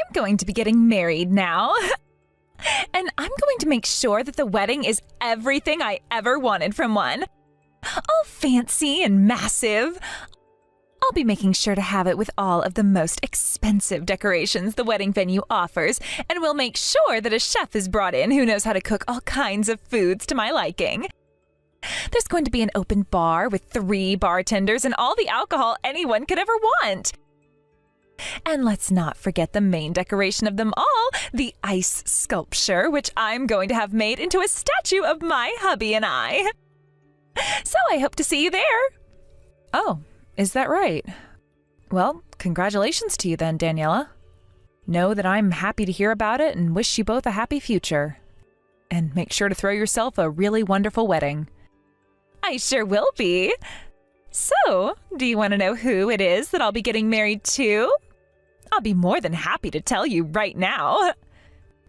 I'm going to be getting married now. And I'm going to make sure that the wedding is everything I ever wanted from one. All fancy and massive. I'll be making sure to have it with all of the most expensive decorations the wedding venue offers, and we'll make sure that a chef is brought in who knows how to cook all kinds of foods to my liking. There's going to be an open bar with 3 bartenders and all the alcohol anyone could ever want. And let's not forget the main decoration of them all, the ice sculpture, which I'm going to have made into a statue of my hubby and I. So I hope to see you there. Oh, is that right? Well, congratulations to you then, Daniela. Know that I'm happy to hear about it and wish you both a happy future. And make sure to throw yourself a really wonderful wedding. I sure will be. So, do you want to know who it is that I'll be getting married to? I'll be more than happy to tell you right now.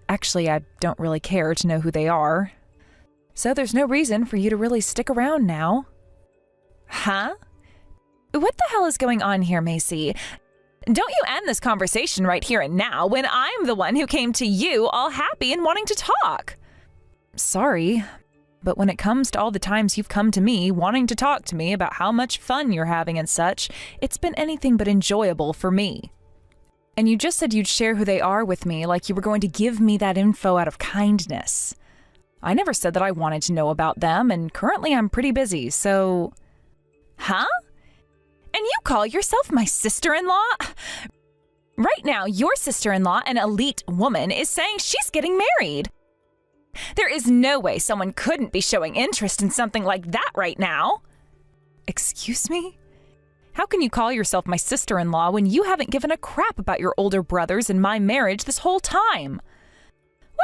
Actually, I don't really care to know who they are. So there's no reason for you to really stick around now. Huh? What the hell is going on here, Macy? Don't you end this conversation right here and now when I'm the one who came to you all happy and wanting to talk. Sorry, but when it comes to all the times you've come to me wanting to talk to me about how much fun you're having and such, it's been anything but enjoyable for me. And you just said you'd share who they are with me like you were going to give me that info out of kindness. I never said that I wanted to know about them, and currently I'm pretty busy, so... Huh? And you call yourself my sister-in-law? Right now, your sister-in-law, an elite woman, is saying she's getting married. There is no way someone couldn't be showing interest in something like that right now. Excuse me? How can you call yourself my sister-in-law when you haven't given a crap about your older brothers and my marriage this whole time?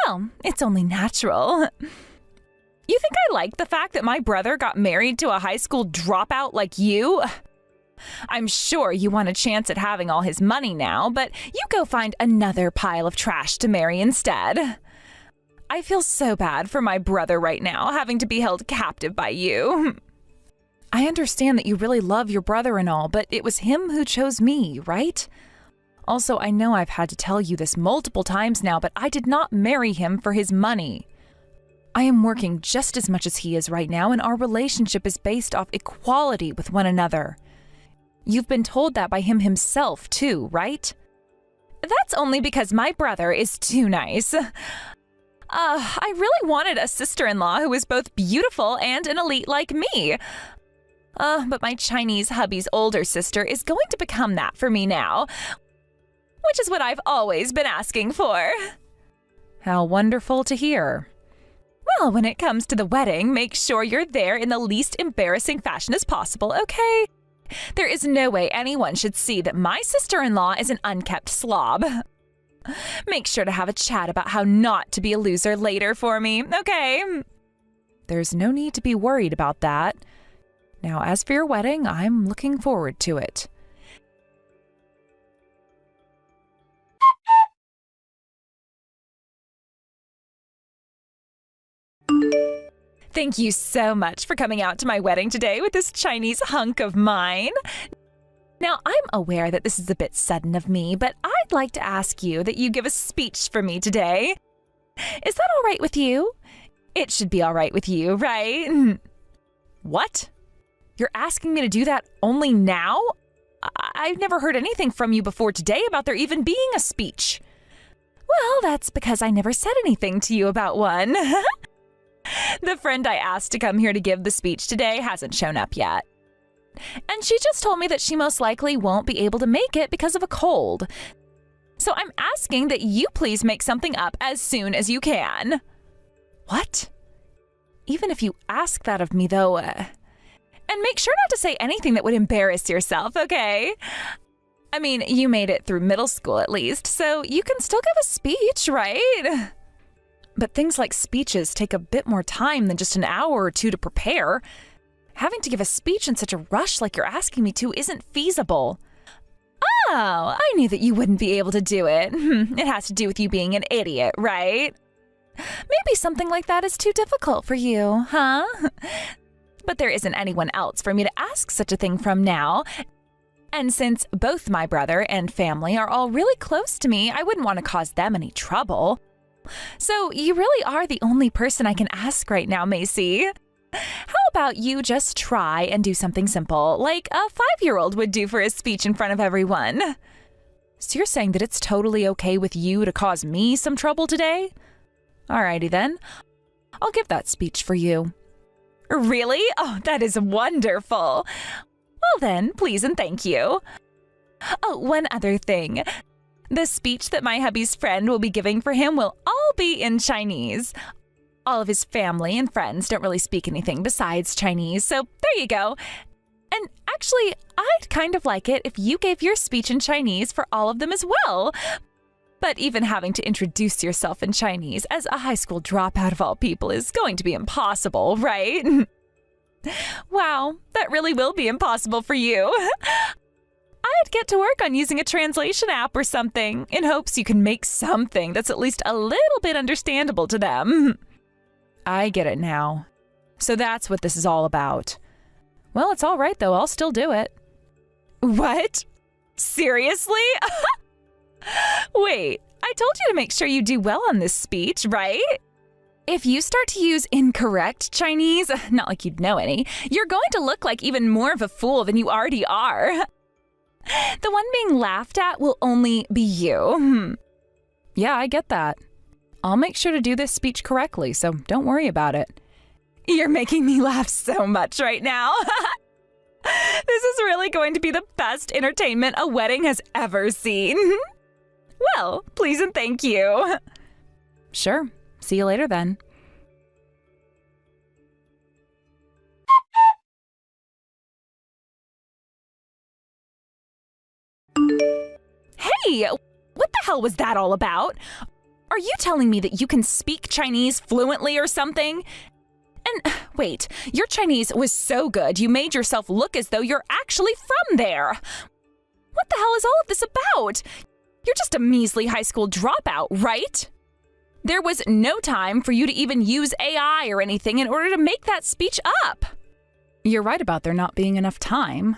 Well, it's only natural. You think I like the fact that my brother got married to a high school dropout like you? I'm sure you want a chance at having all his money now, but you go find another pile of trash to marry instead. I feel so bad for my brother right now, having to be held captive by you. I understand that you really love your brother and all, but it was him who chose me, right? Also, I know I've had to tell you this multiple times now, but I did not marry him for his money. I am working just as much as he is right now, and our relationship is based off equality with one another. You've been told that by him himself, too, right? That's only because my brother is too nice. I really wanted a sister-in-law who was both beautiful and an elite like me. But my Chinese hubby's older sister is going to become that for me now, which is what I've always been asking for. How wonderful to hear. Well, when it comes to the wedding, make sure you're there in the least embarrassing fashion as possible, okay? There is no way anyone should see that my sister-in-law is an unkept slob. Make sure to have a chat about how not to be a loser later for me, okay? There's no need to be worried about that. Now, as for your wedding, I'm looking forward to it. Thank you so much for coming out to my wedding today with this Chinese hunk of mine. Now, I'm aware that this is a bit sudden of me, but I'd like to ask you that you give a speech for me today. Is that all right with you? It should be all right with you, right? What? You're asking me to do that only now? I've never heard anything from you before today about there even being a speech. Well, that's because I never said anything to you about one. The friend I asked to come here to give the speech today hasn't shown up yet. And she just told me that she most likely won't be able to make it because of a cold. So I'm asking that you please make something up as soon as you can. What? Even if you ask that of me, though, and make sure not to say anything that would embarrass yourself, okay? I mean, you made it through middle school at least, so you can still give a speech, right? But things like speeches take a bit more time than just an hour or two to prepare. Having to give a speech in such a rush like you're asking me to isn't feasible. Oh, I knew that you wouldn't be able to do it. It has to do with you being an idiot, right? Maybe something like that is too difficult for you, huh? But there isn't anyone else for me to ask such a thing from now. And since both my brother and family are all really close to me, I wouldn't want to cause them any trouble. So you really are the only person I can ask right now, Macy. How about you just try and do something simple, like a 5-year-old would do for a speech in front of everyone? So you're saying that it's totally okay with you to cause me some trouble today? Alrighty then. I'll give that speech for you. Really? Oh, that is wonderful. Well then, please and thank you. Oh, one other thing. The speech that my hubby's friend will be giving for him will all be in Chinese. All of his family and friends don't really speak anything besides Chinese, so there you go. And actually, I'd kind of like it if you gave your speech in Chinese for all of them as well. But even having to introduce yourself in Chinese as a high school dropout of all people is going to be impossible, right? Wow, that really will be impossible for you. I'd get to work on using a translation app or something in hopes you can make something that's at least a little bit understandable to them. I get it now. So that's what this is all about. Well, it's all right though. I'll still do it. What? Seriously? Wait, I told you to make sure you do well on this speech, right? If you start to use incorrect Chinese, not like you'd know any, you're going to look like even more of a fool than you already are. The one being laughed at will only be you. Yeah, I get that. I'll make sure to do this speech correctly, so don't worry about it. You're making me laugh so much right now. This is really going to be the best entertainment a wedding has ever seen. Well, please and thank you. Sure. See you later then. Hey, what the hell was that all about? Are you telling me that you can speak Chinese fluently or something? And wait, your Chinese was so good you made yourself look as though you're actually from there. What the hell is all of this about? You're just a measly high school dropout, right? There was no time for you to even use AI or anything in order to make that speech up. You're right about there not being enough time.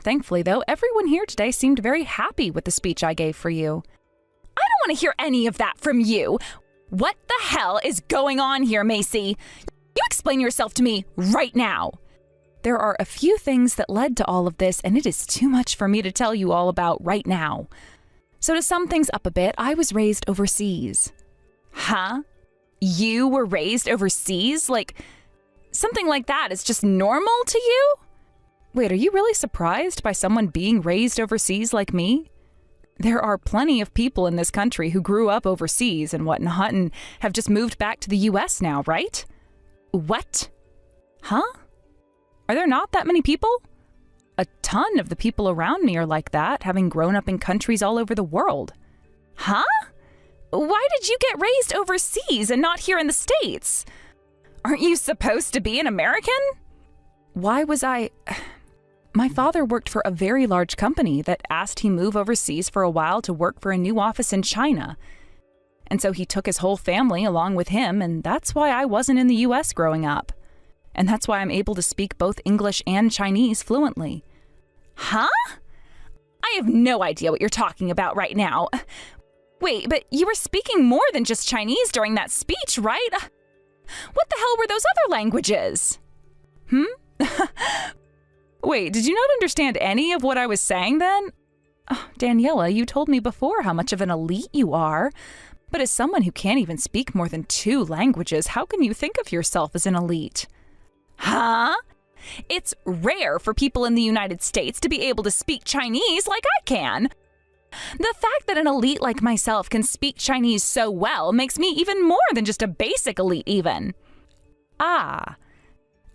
Thankfully, though, everyone here today seemed very happy with the speech I gave for you. I don't want to hear any of that from you. What the hell is going on here, Macy? You explain yourself to me right now. There are a few things that led to all of this, and it is too much for me to tell you all about right now. So to sum things up a bit, I was raised overseas. Huh? You were raised overseas? Like, something like that is just normal to you? Wait, are you really surprised by someone being raised overseas like me? There are plenty of people in this country who grew up overseas and whatnot and have just moved back to the US now, right? What? Huh? Are there not that many people? A ton of the people around me are like that, having grown up in countries all over the world. Huh? Why did you get raised overseas and not here in the States? Aren't you supposed to be an American? Why was I... My father worked for a very large company that asked he move overseas for a while to work for a new office in China. And so he took his whole family along with him, and that's why I wasn't in the US growing up. And that's why I'm able to speak both English and Chinese fluently. Huh? I have no idea what you're talking about right now. Wait, but you were speaking more than just Chinese during that speech, right? What the hell were those other languages? Wait, did you not understand any of what I was saying then? Oh, Daniela, you told me before how much of an elite you are. But as someone who can't even speak more than 2 languages, how can you think of yourself as an elite? Huh? It's rare for people in the United States to be able to speak Chinese like I can. The fact that an elite like myself can speak Chinese so well makes me even more than just a basic elite even. Ah.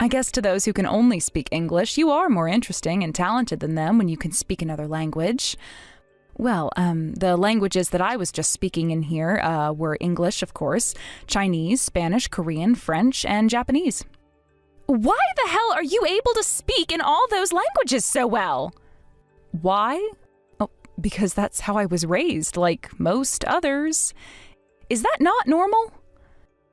I guess to those who can only speak English, you are more interesting and talented than them when you can speak another language. Well, the languages that I was just speaking in here were English, of course, Chinese, Spanish, Korean, French, and Japanese. Why the hell are you able to speak in all those languages so well? Why? Oh, because that's how I was raised, like most others. Is that not normal?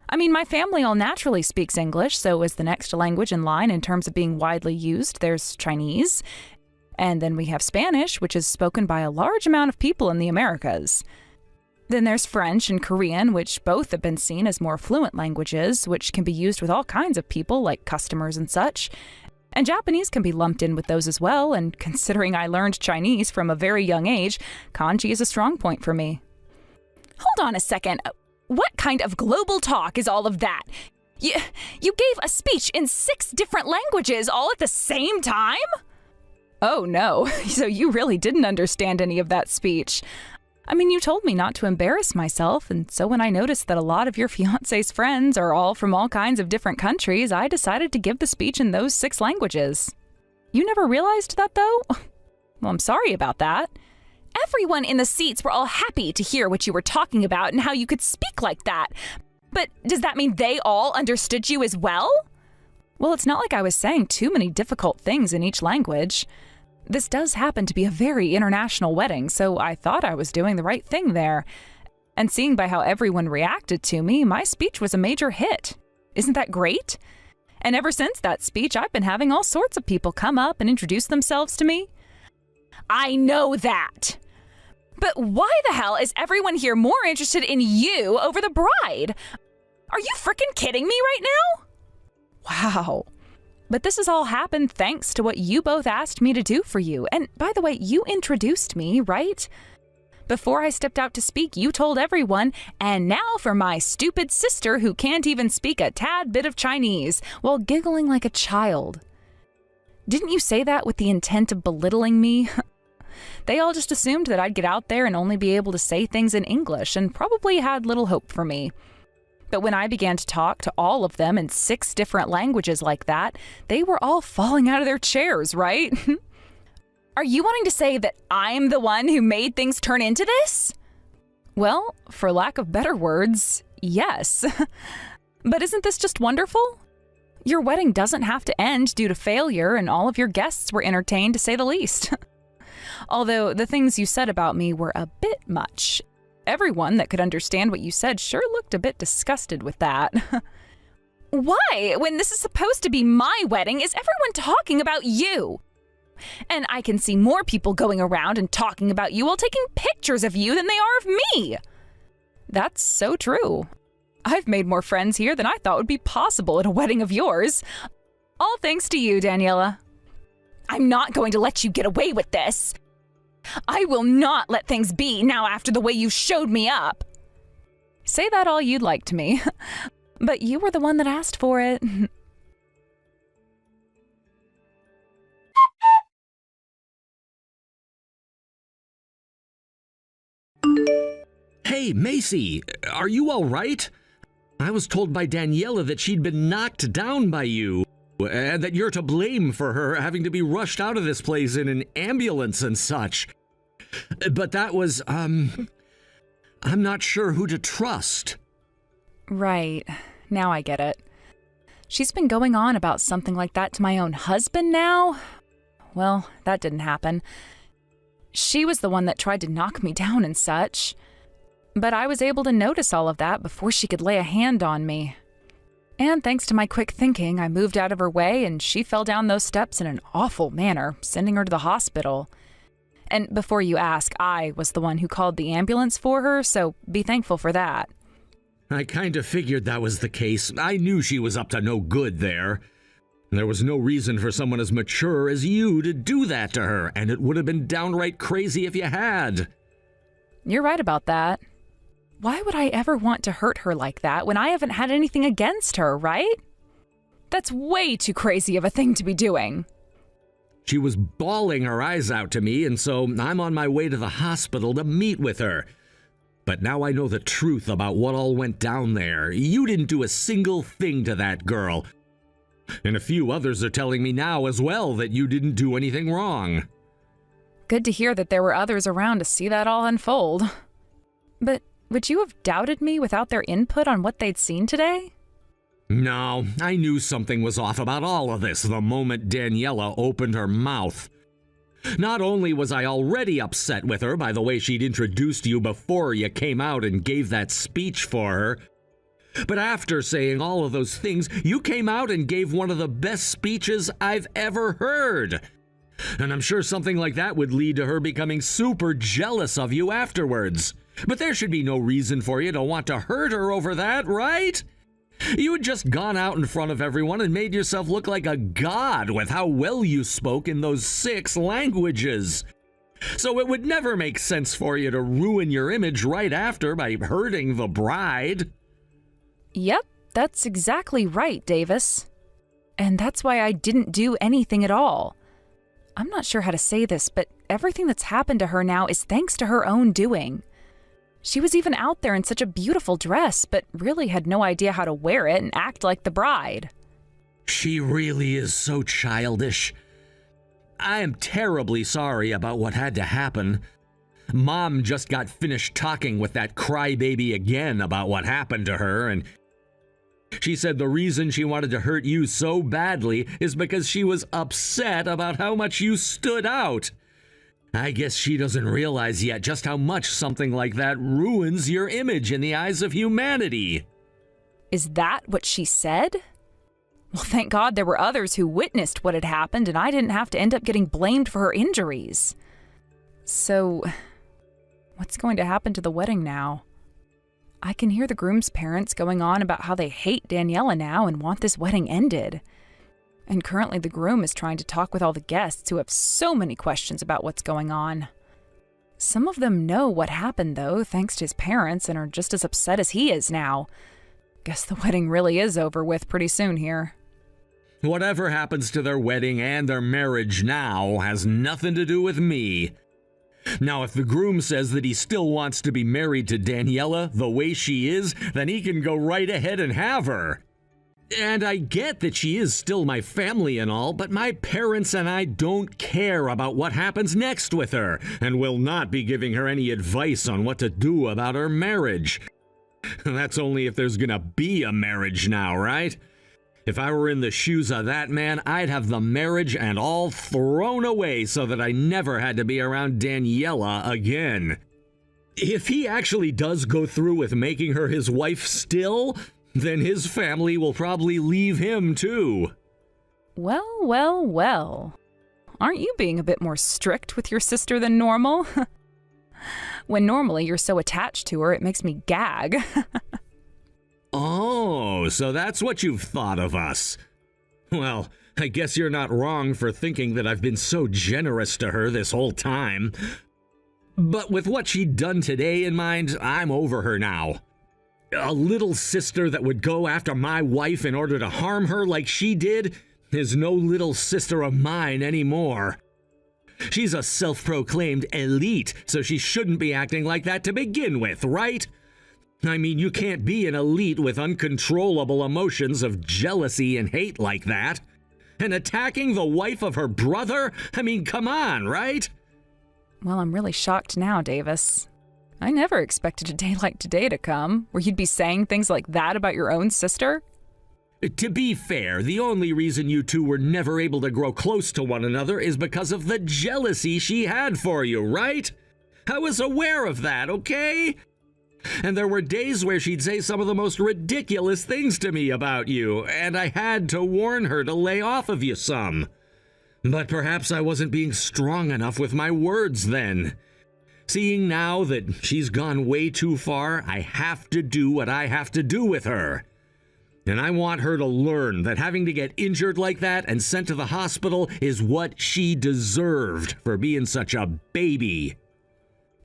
I mean, my family all naturally speaks English, so as the next language in line in terms of being widely used, there's Chinese. And then we have Spanish, which is spoken by a large amount of people in the Americas. Then there's French and Korean, which both have been seen as more fluent languages, which can be used with all kinds of people, like customers and such. And Japanese can be lumped in with those as well, and considering I learned Chinese from a very young age, kanji is a strong point for me. Hold on a second. What kind of global talk is all of that? You gave a speech in 6 different languages all at the same time? Oh no, so you really didn't understand any of that speech. I mean, you told me not to embarrass myself, and so when I noticed that a lot of your fiancé's friends are all from all kinds of different countries, I decided to give the speech in those 6 languages. You never realized that, though? Well, I'm sorry about that. Everyone in the seats were all happy to hear what you were talking about and how you could speak like that. But does that mean they all understood you as well? Well, it's not like I was saying too many difficult things in each language. This does happen to be a very international wedding, so I thought I was doing the right thing there. And seeing by how everyone reacted to me, my speech was a major hit. Isn't that great? And ever since that speech, I've been having all sorts of people come up and introduce themselves to me. I know that. But why the hell is everyone here more interested in you over the bride? Are you frickin' kidding me right now? Wow. But this has all happened thanks to what you both asked me to do for you. And by the way, you introduced me, right? Before I stepped out to speak, you told everyone, and now for my stupid sister who can't even speak a tad bit of Chinese, while giggling like a child. Didn't you say that with the intent of belittling me? They all just assumed that I'd get out there and only be able to say things in English, and probably had little hope for me. But when I began to talk to all of them in 6 different languages like that, they were all falling out of their chairs, right? Are you wanting to say that I'm the one who made things turn into this? Well, for lack of better words, yes. But isn't this just wonderful? Your wedding doesn't have to end due to failure, and all of your guests were entertained, to say the least. Although the things you said about me were a bit much. Everyone that could understand what you said sure looked a bit disgusted with that. Why, when this is supposed to be my wedding, is everyone talking about you? And I can see more people going around and talking about you while taking pictures of you than they are of me. That's so true. I've made more friends here than I thought would be possible at a wedding of yours. All thanks to you, Daniela. I'm not going to let you get away with this. I will not let things be now after the way you showed me up. Say that all you'd like to me, but you were the one that asked for it. Hey, Macy, are you all right? I was told by Daniela that she'd been knocked down by you, and that you're to blame for her having to be rushed out of this place in an ambulance and such. But that was, I'm not sure who to trust. Right. Now I get it. She's been going on about something like that to my own husband now? Well, that didn't happen. She was the one that tried to knock me down and such. But I was able to notice all of that before she could lay a hand on me. And thanks to my quick thinking, I moved out of her way and she fell down those steps in an awful manner, sending her to the hospital. And before you ask, I was the one who called the ambulance for her, so be thankful for that. I kind of figured that was the case. I knew she was up to no good there. There was no reason for someone as mature as you to do that to her, and it would have been downright crazy if you had. You're right about that. Why would I ever want to hurt her like that when I haven't had anything against her, right? That's way too crazy of a thing to be doing. She was bawling her eyes out to me, and so I'm on my way to the hospital to meet with her. But now I know the truth about what all went down there. You didn't do a single thing to that girl. And a few others are telling me now as well that you didn't do anything wrong. Good to hear that there were others around to see that all unfold. But would you have doubted me without their input on what they'd seen today? No, I knew something was off about all of this the moment Daniela opened her mouth. Not only was I already upset with her by the way she'd introduced you before you came out and gave that speech for her, but after saying all of those things, you came out and gave one of the best speeches I've ever heard. And I'm sure something like that would lead to her becoming super jealous of you afterwards. But there should be no reason for you to want to hurt her over that, right? You had just gone out in front of everyone and made yourself look like a god with how well you spoke in those 6 languages. So it would never make sense for you to ruin your image right after by hurting the bride. Yep, that's exactly right, Davis. And that's why I didn't do anything at all. I'm not sure how to say this, but everything that's happened to her now is thanks to her own doing. She was even out there in such a beautiful dress, but really had no idea how to wear it and act like the bride. She really is so childish. I am terribly sorry about what had to happen. Mom just got finished talking with that crybaby again about what happened to her, and she said the reason she wanted to hurt you so badly is because she was upset about how much you stood out. I guess she doesn't realize yet just how much something like that ruins your image in the eyes of humanity. Is that what she said? Well, thank God there were others who witnessed what had happened and I didn't have to end up getting blamed for her injuries. So, what's going to happen to the wedding now? I can hear the groom's parents going on about how they hate Daniela now and want this wedding ended. And currently the groom is trying to talk with all the guests who have so many questions about what's going on. Some of them know what happened, though, thanks to his parents, and are just as upset as he is now. Guess the wedding really is over with pretty soon here. Whatever happens to their wedding and their marriage now has nothing to do with me. Now, if the groom says that he still wants to be married to Daniela the way she is, then he can go right ahead and have her. And I get that she is still my family and all, but my parents and I don't care about what happens next with her, and will not be giving her any advice on what to do about her marriage. That's only if there's gonna be a marriage now, right? If I were in the shoes of that man, I'd have the marriage and all thrown away so that I never had to be around Daniela again. If he actually does go through with making her his wife still, then his family will probably leave him too. Well, well, well. Aren't you being a bit more strict with your sister than normal? When normally you're so attached to her, it makes me gag. Oh, so that's what you've thought of us. Well, I guess you're not wrong for thinking that I've been so generous to her this whole time. But with what she'd done today in mind, I'm over her now. A little sister that would go after my wife in order to harm her like she did is no little sister of mine anymore. She's a self-proclaimed elite, so she shouldn't be acting like that to begin with, right? I mean, you can't be an elite with uncontrollable emotions of jealousy and hate like that. And attacking the wife of her brother? I mean, come on, right? Well, I'm really shocked now, Davis. I never expected a day like today to come, where you'd be saying things like that about your own sister. To be fair, the only reason you two were never able to grow close to one another is because of the jealousy she had for you, right? I was aware of that, okay? And there were days where she'd say some of the most ridiculous things to me about you, and I had to warn her to lay off of you some. But perhaps I wasn't being strong enough with my words then. Seeing now that she's gone way too far, I have to do what I have to do with her. And I want her to learn that having to get injured like that and sent to the hospital is what she deserved for being such a baby.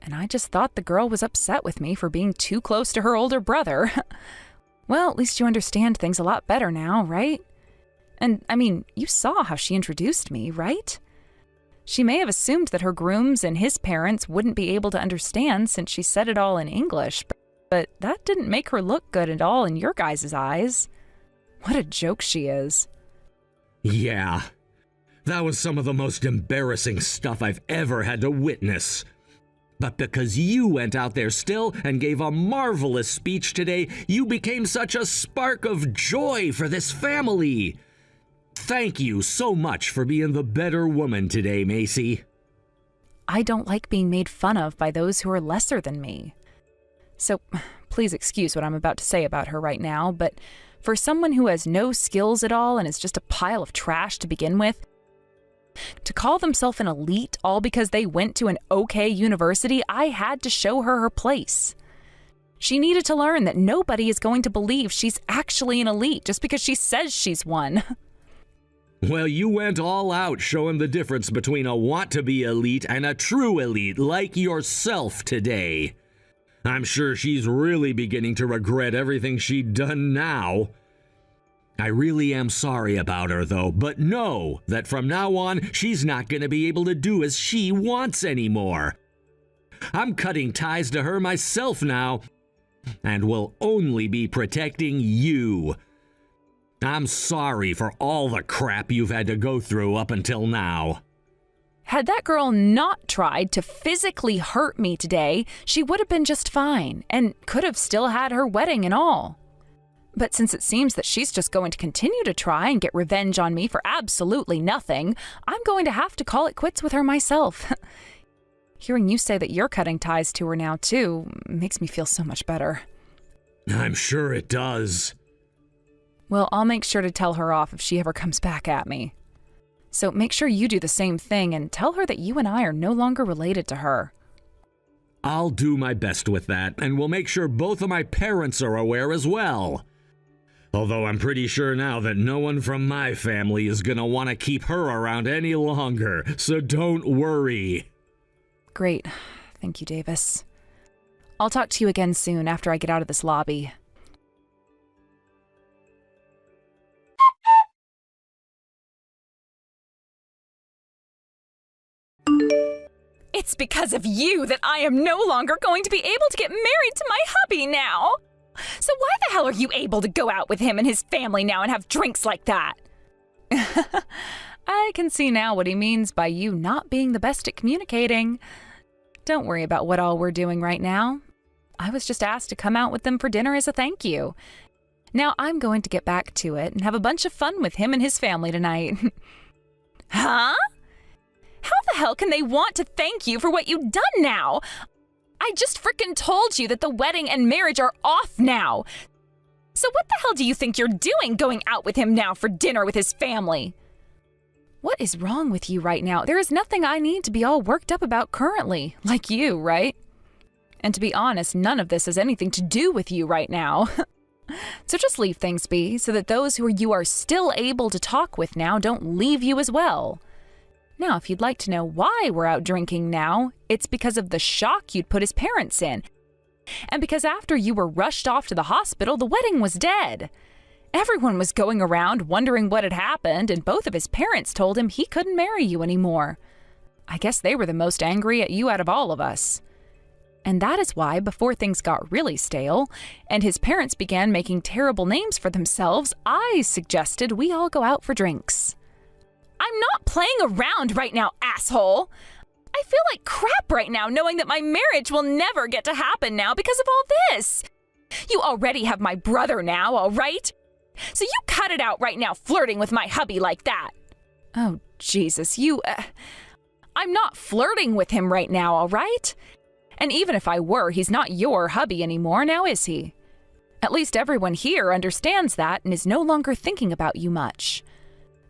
And I just thought the girl was upset with me for being too close to her older brother. Well, at least you understand things a lot better now, right? And, I mean, you saw how she introduced me, right? She may have assumed that her grooms and his parents wouldn't be able to understand since she said it all in English, but that didn't make her look good at all in your guys' eyes. What a joke she is. Yeah, that was some of the most embarrassing stuff I've ever had to witness. But because you went out there still and gave a marvelous speech today, you became such a spark of joy for this family. Thank you so much for being the better woman today, Macy. I don't like being made fun of by those who are lesser than me. So, please excuse what I'm about to say about her right now, but for someone who has no skills at all and is just a pile of trash to begin with, To call themselves an elite all because they went to an okay university, I had to show her her place. She needed to learn that nobody is going to believe she's actually an elite just because she says she's one. Well, you went all out showing the difference between a want-to-be elite and a true elite like yourself today. I'm sure she's really beginning to regret everything she'd done now. I really am sorry about her, though, but know that from now on, she's not going to be able to do as she wants anymore. I'm cutting ties to her myself now, and will only be protecting you. I'm sorry for all the crap you've had to go through up until now. Had that girl not tried to physically hurt me today, she would have been just fine and could have still had her wedding and all. But since it seems that she's just going to continue to try and get revenge on me for absolutely nothing, I'm going to have to call it quits with her myself. Hearing you say that you're cutting ties to her now, too, makes me feel so much better. I'm sure it does. Well, I'll make sure to tell her off if she ever comes back at me. So make sure you do the same thing and tell her that you and I are no longer related to her. I'll do my best with that, and we'll make sure both of my parents are aware as well. Although I'm pretty sure now that no one from my family is gonna want to keep her around any longer, so don't worry. Great. Thank you, Davis. I'll talk to you again soon after I get out of this lobby. It's because of you that I am no longer going to be able to get married to my hubby now. So why the hell are you able to go out with him and his family now and have drinks like that? I can see now what he means by you not being the best at communicating. Don't worry about what all we're doing right now. I was just asked to come out with them for dinner as a thank you. Now I'm going to get back to it and have a bunch of fun with him and his family tonight. Huh? How the hell can they want to thank you for what you've done now? I just frickin' told you that the wedding and marriage are off now. So what the hell do you think you're doing going out with him now for dinner with his family? What is wrong with you right now? There is nothing I need to be all worked up about currently, like you, right? And to be honest, none of this has anything to do with you right now. So just leave things be so that those who you are still able to talk with now don't leave you as well. Now, if you'd like to know why we're out drinking now, it's because of the shock you'd put his parents in. And because after you were rushed off to the hospital, the wedding was dead. Everyone was going around wondering what had happened, and both of his parents told him he couldn't marry you anymore. I guess they were the most angry at you out of all of us. And that is why, before things got really stale, and his parents began making terrible names for themselves, I suggested we all go out for drinks. I'm not playing around right now, asshole. I feel like crap right now knowing that my marriage will never get to happen now because of all this. You already have my brother now, all right? So you cut it out right now flirting with my hubby like that. Oh, Jesus, I'm not flirting with him right now, all right? And even if I were, he's not your hubby anymore, now is he? At least everyone here understands that and is no longer thinking about you much.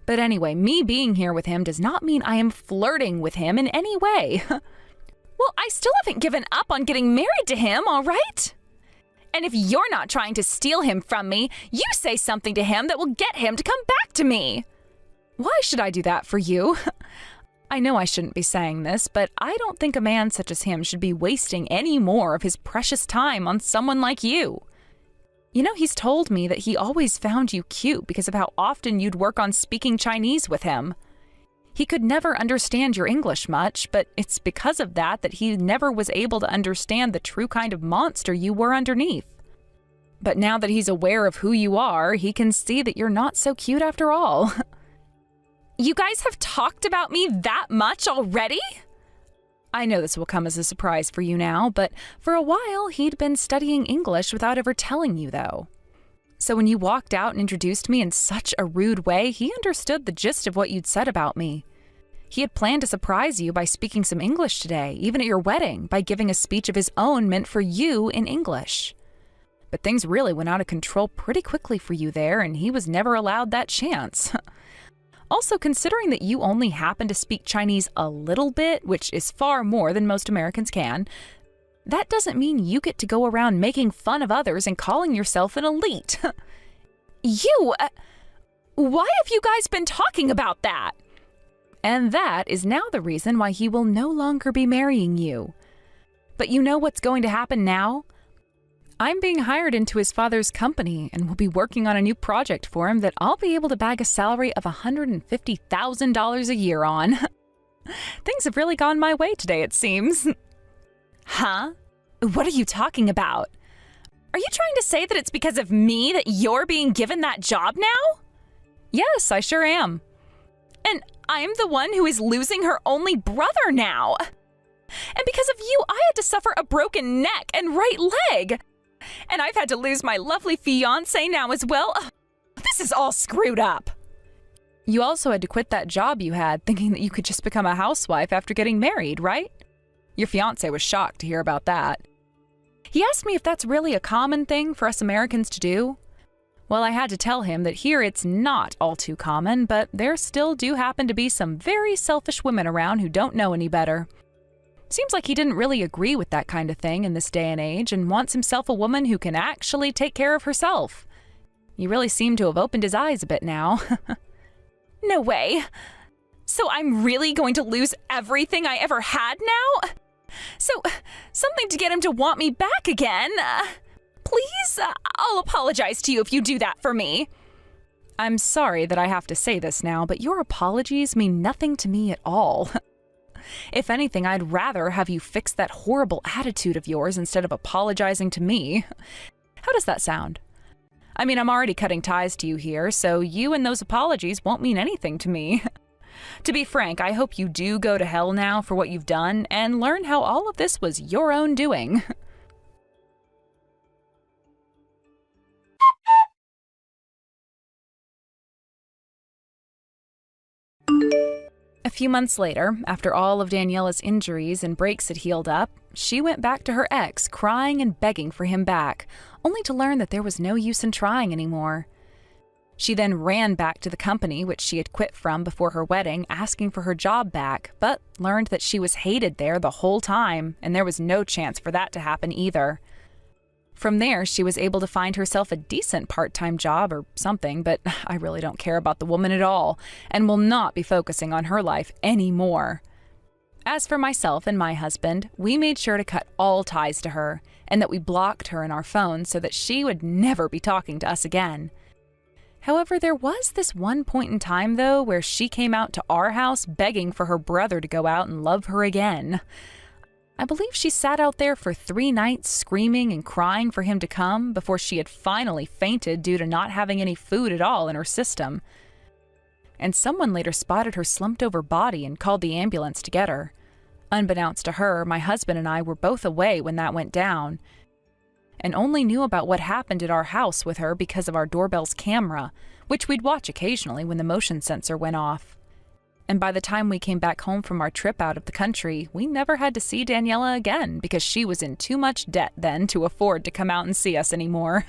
But anyway, me being here with him does not mean I am flirting with him in any way. Well, I still haven't given up on getting married to him, all right? And if you're not trying to steal him from me, you say something to him that will get him to come back to me. Why should I do that for you? I know I shouldn't be saying this, but I don't think a man such as him should be wasting any more of his precious time on someone like you. You know, he's told me that he always found you cute because of how often you'd work on speaking Chinese with him. He could never understand your English much, but it's because of that that he never was able to understand the true kind of monster you were underneath. But now that he's aware of who you are, he can see that you're not so cute after all. You guys have talked about me that much already? I know this will come as a surprise for you now, but for a while he'd been studying English without ever telling you, though. So when you walked out and introduced me in such a rude way, he understood the gist of what you'd said about me. He had planned to surprise you by speaking some English today, even at your wedding, by giving a speech of his own meant for you in English. But things really went out of control pretty quickly for you there, and he was never allowed that chance. Also, considering that you only happen to speak Chinese a little bit, which is far more than most Americans can, that doesn't mean you get to go around making fun of others and calling yourself an elite. Why have you guys been talking about that? And that is now the reason why he will no longer be marrying you. But you know what's going to happen now? I'm being hired into his father's company and will be working on a new project for him that I'll be able to bag a salary of $150,000 a year on. Things have really gone my way today, it seems. Huh? What are you talking about? Are you trying to say that it's because of me that you're being given that job now? Yes, I sure am. And I'm the one who is losing her only brother now. And because of you, I had to suffer a broken neck and right leg. And I've had to lose my lovely fiancé now as well. This is all screwed up. You also had to quit that job you had, thinking that you could just become a housewife after getting married, right? Your fiancé was shocked to hear about that. He asked me if that's really a common thing for us Americans to do. Well, I had to tell him that here it's not all too common, but there still do happen to be some very selfish women around who don't know any better. Seems like he didn't really agree with that kind of thing in this day and age and wants himself a woman who can actually take care of herself. You really seem to have opened his eyes a bit now. No way. So I'm really going to lose everything I ever had now? So, something to get him to want me back again. Please, I'll apologize to you if you do that for me. I'm sorry that I have to say this now, but your apologies mean nothing to me at all. If anything, I'd rather have you fix that horrible attitude of yours instead of apologizing to me. How does that sound? I mean, I'm already cutting ties to you here, so you and those apologies won't mean anything to me. To be frank, I hope you do go to hell now for what you've done and learn how all of this was your own doing. A few months later, after all of Daniela's injuries and breaks had healed up, she went back to her ex, crying and begging for him back, only to learn that there was no use in trying anymore. She then ran back to the company which she had quit from before her wedding, asking for her job back, but learned that she was hated there the whole time, and there was no chance for that to happen either. From there, she was able to find herself a decent part-time job or something, but I really don't care about the woman at all, and will not be focusing on her life anymore. As for myself and my husband, we made sure to cut all ties to her, and that we blocked her in our phones so that she would never be talking to us again. However, there was this one point in time, though, where she came out to our house begging for her brother to go out and love her again. I believe she sat out there for 3 nights screaming and crying for him to come before she had finally fainted due to not having any food at all in her system. And someone later spotted her slumped over body and called the ambulance to get her. Unbeknownst to her, my husband and I were both away when that went down, and only knew about what happened at our house with her because of our doorbell's camera, which we'd watch occasionally when the motion sensor went off. And by the time we came back home from our trip out of the country, we never had to see Daniela again because she was in too much debt then to afford to come out and see us anymore.